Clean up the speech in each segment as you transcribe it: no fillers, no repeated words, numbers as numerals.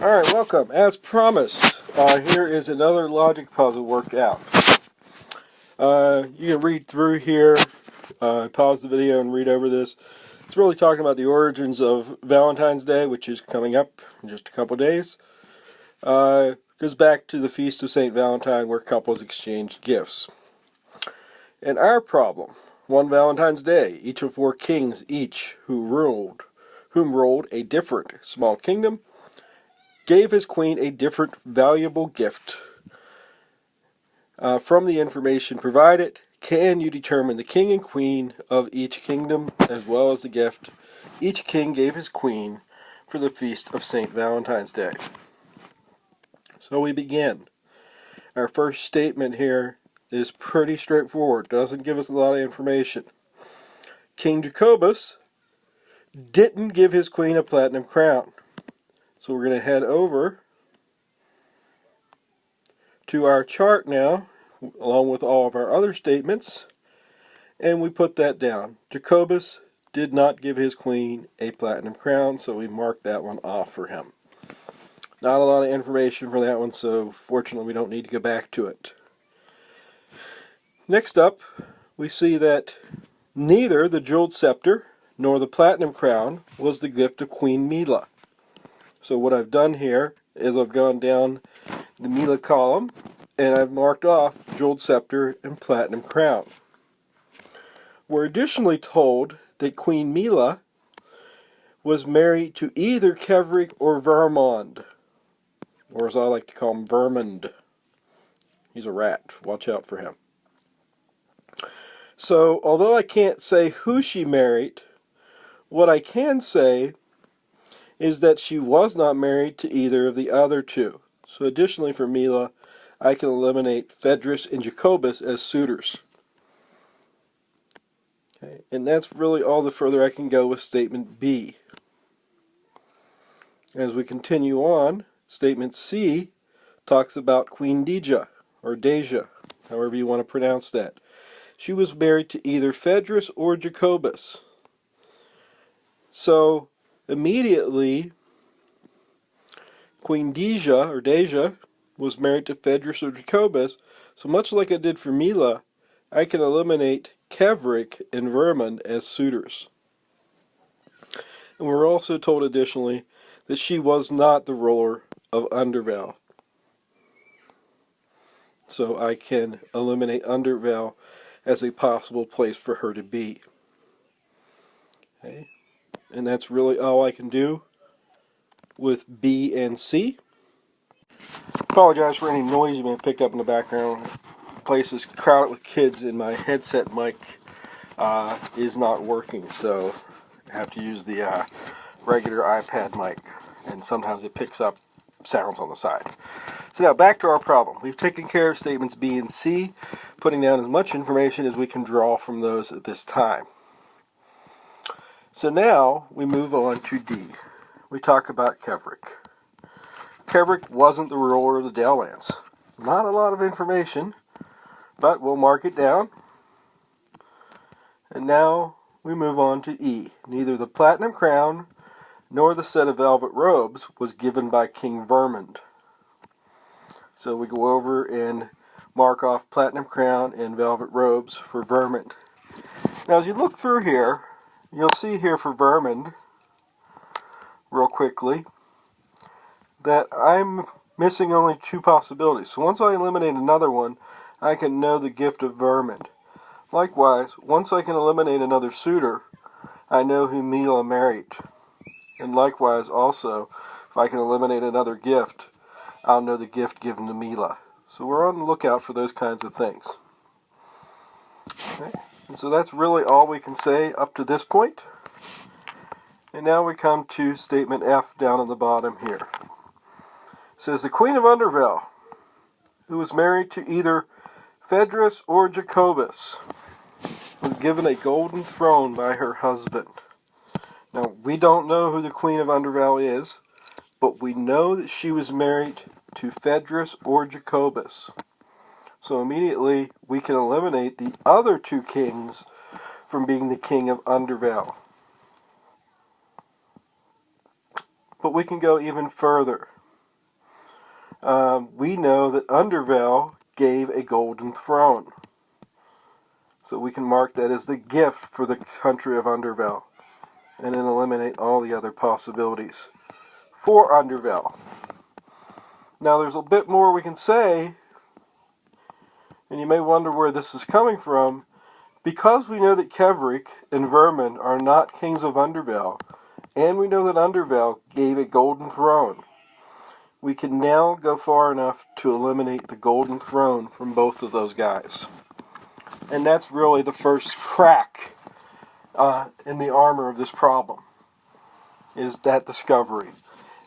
Alright, welcome. As promised, here is another logic puzzle worked out. You can read through here, pause the video and read over this. It's really talking about the origins of Valentine's Day, which is coming up in just a couple days. Goes back to the Feast of St. Valentine, where couples exchanged gifts. And our problem, one Valentine's Day, each of 4 kings, whom ruled a different small kingdom, gave his queen a different valuable gift. From the information provided, can you determine the king and queen of each kingdom, as well as the gift each king gave his queen for the Feast of St. Valentine's Day? So we begin. Our first statement here is pretty straightforward. Doesn't give us a lot of information. King Jacobus didn't give his queen a platinum crown. So we're going to head over to our chart now, along with all of our other statements, and we put that down. Jacobus did not give his queen a platinum crown, so we marked that one off for him. Not a lot of information for that one, so fortunately we don't need to go back to it. Next up, we see that neither the jeweled scepter nor the platinum crown was the gift of Queen Mila. So what I've done here is I've gone down the Mila column and I've marked off jeweled scepter and platinum crown. We're additionally told that Queen Mila was married to either Keverick or Vermond, or as I like to call him, Vermond. He's a rat. Watch out for him. So, although I can't say who she married, what I can say is that she was not married to either of the other two. So additionally for Mila, I can eliminate Phaedrus and Jacobus as suitors. Okay, and that's really all the further I can go with statement B. As we continue on, statement C talks about Queen Deja, or Deja, however you want to pronounce that. She was married to either Phaedrus or Jacobus. So immediately, Queen Deja was married to Phaedrus or Jacobus, so much like I did for Mila, I can eliminate Keverick and Vermond as suitors. And we're also told additionally that she was not the ruler of Undervale. So I can eliminate Undervale as a possible place for her to be. Okay. And that's really all I can do with B and C. Apologize for any noise you may have picked up in the background. The place is crowded with kids and my headset mic is not working, so I have to use the regular iPad mic, and sometimes it picks up sounds on the side. So now back to our problem. We've taken care of statements B and C, putting down as much information as we can draw from those at this time. So now we move on to D. We talk about Keverick. Keverick wasn't the ruler of the Dalelands. Not a lot of information, but we'll mark it down. And now we move on to E. Neither the platinum crown nor the set of velvet robes was given by King Vermond. So we go over and mark off platinum crown and velvet robes for Vermond. Now as you look through here, you'll see here for Vermond, real quickly, that I'm missing only 2 possibilities. So once I eliminate another one, I can know the gift of Vermond. Likewise, once I can eliminate another suitor, I know who Mila married. And likewise also, if I can eliminate another gift, I'll know the gift given to Mila. So we're on the lookout for those kinds of things. Okay. And so that's really all we can say up to this point. And now we come to statement F down on the bottom here. It says the Queen of Undervale, who was married to either Phaedrus or Jacobus, was given a golden throne by her husband. Now, we don't know who the Queen of Undervale is, but we know that she was married to Phaedrus or Jacobus. So immediately we can eliminate the other 2 kings from being the king of Undervale. But we can go even further. we know that Undervel gave a golden throne. So we can mark that as the gift for the country of Undervel, and then eliminate all the other possibilities for Undervel. Now there's a bit more we can say, and you may wonder where this is coming from. Because we know that Kevrik and Vermund are not kings of Undervel, and we know that Undervel gave a golden throne, we can now go far enough to eliminate the golden throne from both of those guys. And that's really the first crack in the armor of this problem, is that discovery.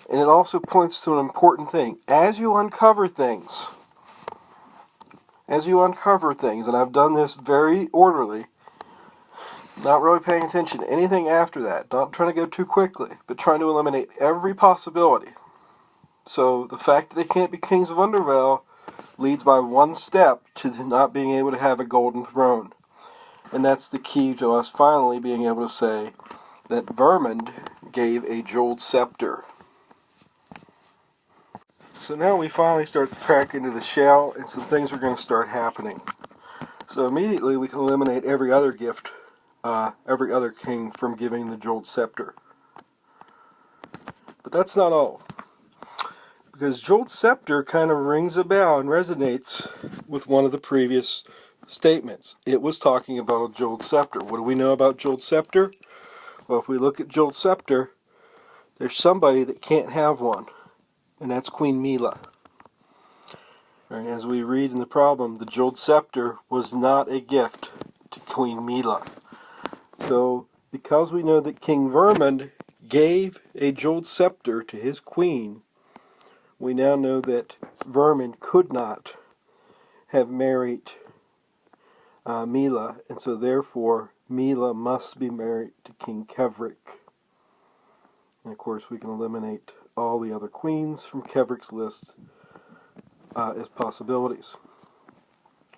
And it also points to an important thing. As you uncover things, and I've done this very orderly, not really paying attention to anything after that, not trying to go too quickly, but trying to eliminate every possibility. So the fact that they can't be kings of Undervel leads by one step to not being able to have a golden throne. And that's the key to us finally being able to say that Vermund gave a jeweled scepter. So now we finally start to crack into the shell, and some things are going to start happening. So immediately we can eliminate every other gift, every other king from giving the jeweled scepter. But that's not all. Because jeweled scepter kind of rings a bell and resonates with one of the previous statements. It was talking about a jeweled scepter. What do we know about jeweled scepter? Well, if we look at jeweled scepter, there's somebody that can't have one, and that's Queen Mila. And as we read in the problem, the jeweled scepter was not a gift to Queen Mila. So, because we know that King Vermund gave a jeweled scepter to his queen, we now know that Vermund could not have married Mila, and so therefore Mila must be married to King Kevrik. And of course we can eliminate all the other queens from Kevrik's list as possibilities.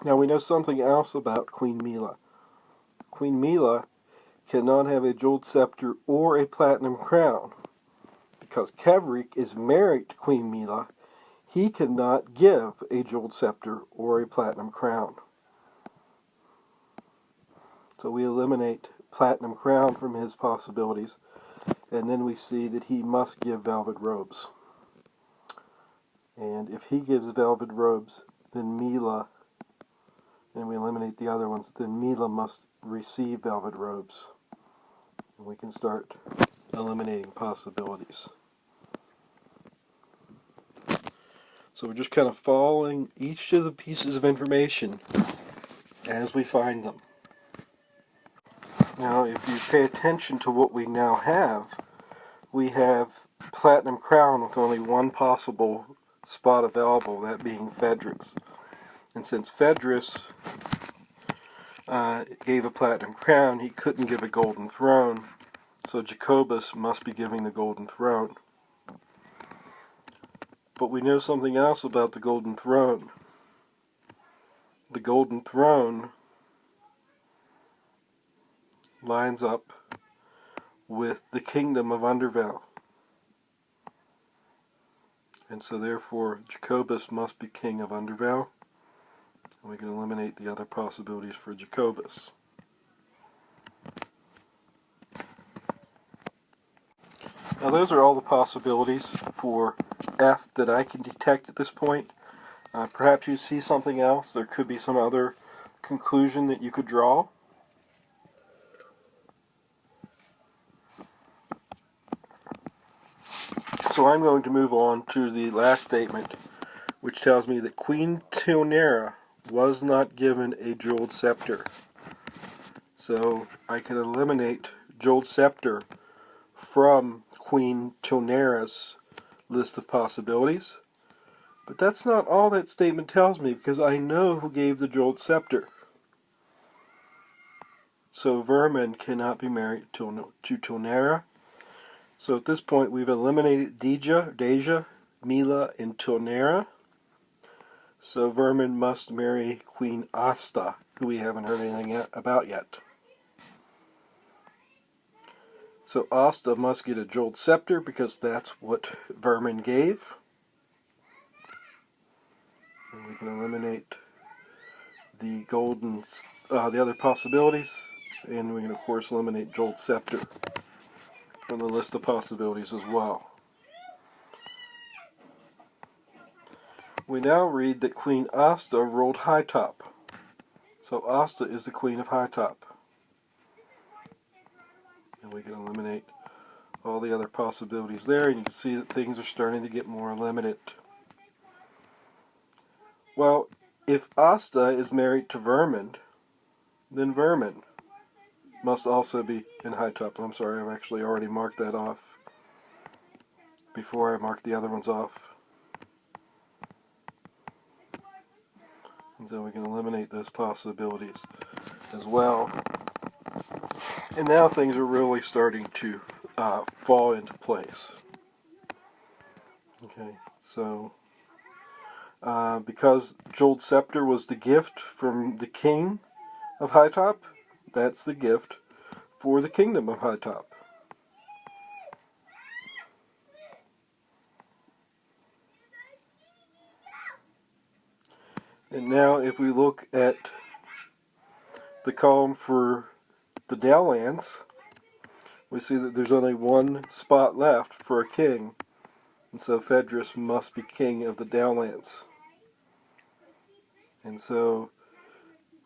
Now we know something else about Queen Mila. Queen Mila cannot have a jeweled scepter or a platinum crown. Because Kevrik is married to Queen Mila, he cannot give a jeweled scepter or a platinum crown. So we eliminate platinum crown from his possibilities, and then we see that he must give velvet robes. And if he gives velvet robes, then Mila, and we eliminate the other ones, then Mila must receive velvet robes. And we can start eliminating possibilities. So we're just kind of following each of the pieces of information as we find them. Now, if you pay attention to what we now have, we have Platinum Crown with only one possible spot available, that being Phaedrus. And since Phaedrus gave a Platinum Crown, he couldn't give a Golden Throne, so Jacobus must be giving the Golden Throne. But we know something else about the Golden Throne. The Golden Throne lines up with the kingdom of Undervel. And so therefore Jacobus must be king of Undervel. And we can eliminate the other possibilities for Jacobus. Now those are all the possibilities for F that I can detect at this point. Perhaps you see something else. There could be some other conclusion that you could draw. So I'm going to move on to the last statement, which tells me that Queen Tionera was not given a jeweled scepter. So I can eliminate jeweled scepter from Queen Tionera's list of possibilities. But that's not all that statement tells me, because I know who gave the jeweled scepter. So Vermund cannot be married to Tionera. So at this point we've eliminated Deja, Mila, and Tionera. So Vermund must marry Queen Asta, who we haven't heard anything about yet. So Asta must get a jeweled scepter, because that's what Vermund gave. And we can eliminate the golden, the other possibilities, and we can of course eliminate Jolt's scepter from the list of possibilities as well. We now read that Queen Asta ruled Hitop. So Asta is the Queen of Hitop. And we can eliminate all the other possibilities there, and you can see that things are starting to get more limited. Well, if Asta is married to Vermund, then Vermund must also be in Hitop. I'm sorry, I've actually already marked that off before I marked the other ones off. And so we can eliminate those possibilities as well. And now things are really starting to fall into place. Okay, so because Jolt's scepter was the gift from the king of Hitop, that's the gift for the kingdom of Hitop. And now if we look at the column for the Downlands, we see that there's only one spot left for a king, and so Phaedrus must be king of the Downlands. And so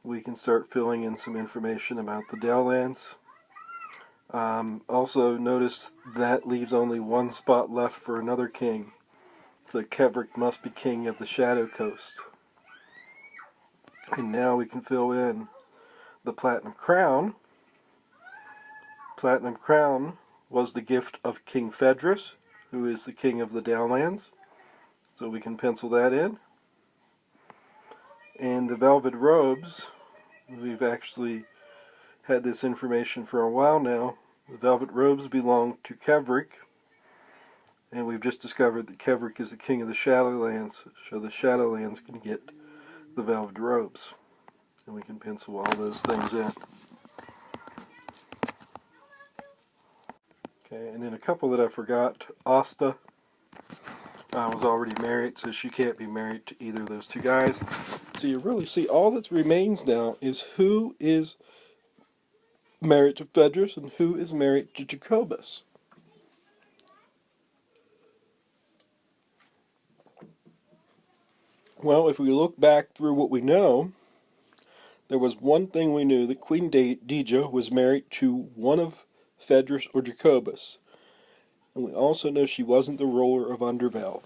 we can start filling in some information about the Downlands. Also notice that leaves only one spot left for another king, so Keverick must be king of the Shadow Coast. And now we can fill in the Platinum Crown. Platinum Crown was the gift of King Phaedrus, who is the king of the Downlands. So we can pencil that in. And the Velvet Robes, we've actually had this information for a while now. The Velvet Robes belong to Keverick. And we've just discovered that Keverick is the king of the Shadowlands. So the Shadowlands can get the Velvet Robes. And we can pencil all those things in. Okay, and then a couple that I forgot. Asta was already married, so she can't be married to either of those two guys. So you really see all that remains now is who is married to Phaedrus and who is married to Jacobus. Well, if we look back through what we know, there was one thing we knew, that Queen Dija was married to one of Phaedrus or Jacobus. And we also know she wasn't the ruler of Undervale.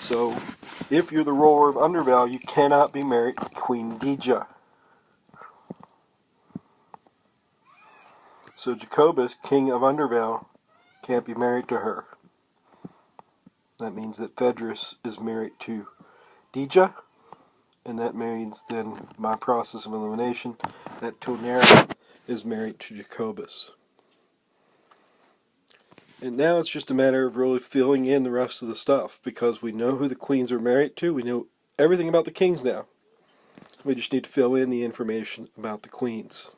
So, if you're the ruler of Undervale, you cannot be married to Queen Dija. So Jacobus, king of Undervale, can't be married to her. That means that Phaedrus is married to Dija, and that means then my process of elimination, that Tonera is married to Jacobus. And now it's just a matter of really filling in the rest of the stuff, because we know who the queens are married to, we know everything about the kings now. We just need to fill in the information about the queens.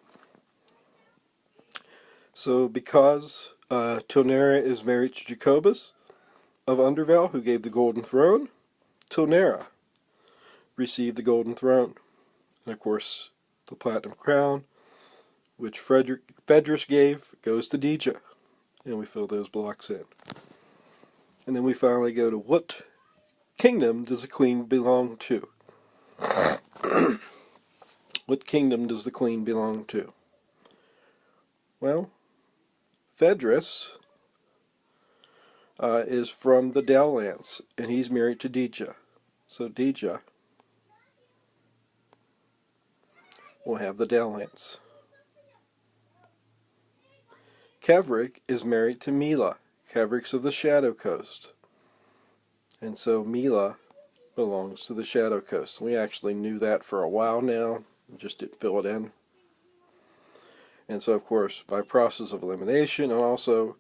So because Tonera is married to Jacobus of Undervale, who gave the Golden Throne, Tonera received the Golden Throne. And of course, the Platinum Crown, which Phaedrus gave, goes to Dija. And we fill those blocks in. And then we finally go to what kingdom does the queen belong to? What kingdom does the queen belong to? Well, Phaedrus is from the Downlands, and he's married to Dija. So Dija will have the Downlands. Keverick is married to Mila. Keverick's of the Shadow Coast. And so Mila belongs to the Shadow Coast. We actually knew that for a while now, we just didn't fill it in. And so, of course, by process of elimination, and also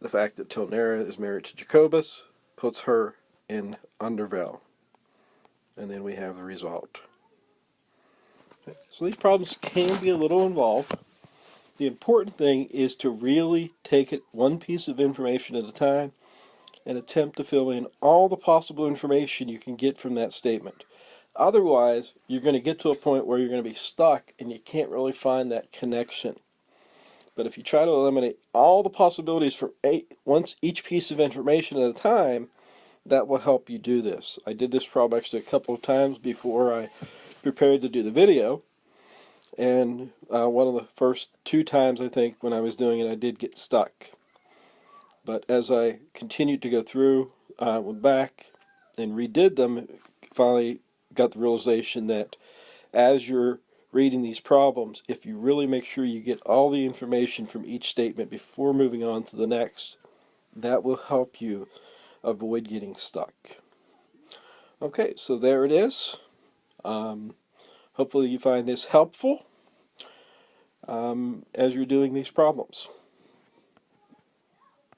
the fact that Tonera is married to Jacobus, puts her in Undervale. And then we have the result. Okay. So these problems can be a little involved. The important thing is to really take it one piece of information at a time and attempt to fill in all the possible information you can get from that statement. Otherwise, you're going to get to a point where you're going to be stuck and you can't really find that connection. But if you try to eliminate all the possibilities from each piece of information at a time, that will help you do this. I did this problem actually a couple of times before I prepared to do the video. And one of the first 2 times, I think, when I was doing it, I did get stuck. But as I continued to go through, went back and redid them, finally got the realization that as you're reading these problems, if you really make sure you get all the information from each statement before moving on to the next, that will help you avoid getting stuck. Okay, so there it is. Hopefully you find this helpful as you're doing these problems.